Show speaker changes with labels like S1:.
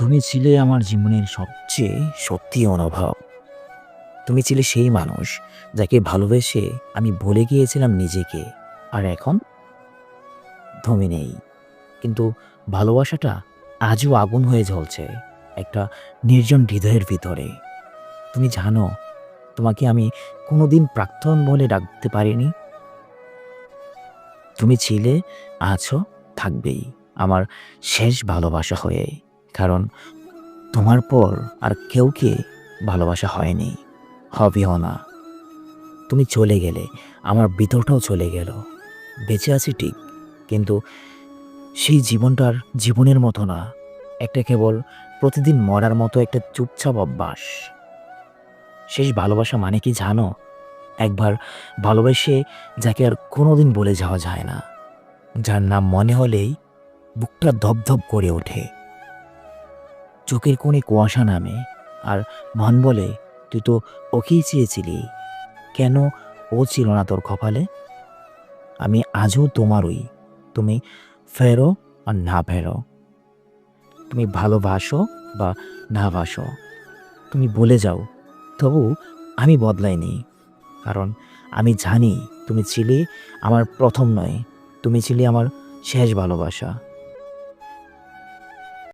S1: তুমি ছিলে আমার জীবনের সবচেয়ে সত্যি অনুভব। তুমি ছিলে সেই মানুষ যাকে ভালোবেসে আমি ভুলে গিয়েছিলাম নিজেকে। আর এখন তুমি নেই। কিন্তু ভালোবাসাটা আজও আগুন হয়ে জ্বলছে একটা নির্জন হৃদয়ের ভিতরে। তুমি জানো, তোমাকে আমি কোনোদিন প্রাক্তন বলে ডাকতে পারিনি। তুমি ছিলে, আছো, থাকবেই আমার শেষ ভালোবাসা হয়ে। কারণ তোমার পর আর কেউকে ভালোবাসা হয়নি, হবেও না। তুমি চলে গেলে আমার ভিতরটাও চলে গেল। বেঁচে আছি ঠিক, কিন্তু সেই জীবনটার জীবনের মতো না। একটা কেবল প্রতিদিন মরার মতো একটা চুপচাপ অভ্যাস। শেষ ভালোবাসা মানে কি জানো? একবার ভালোবেসে যাকে আর কোনোদিন বলে যাওয়া যায় না, যার নাম মনে হলেই বুকটা ধপধপ করে ওঠে, চোখের কোণে কুয়াশা নামে, আর মন বলে তুই তো ওকেই চেয়েছিলি, কেন ও ছিল না তোর কপালে? আমি আজও তোমারই। তুমি ফেরো আর না ফেরো, তুমি ভালোবাসো বা না বাসো, তুমি বলে যাও, তবু আমি বদলাইনি। কারণ আমি জানি তুমি ছিলে আমার প্রথম নয়, তুমি ছিলে আমার শেষ ভালোবাসা।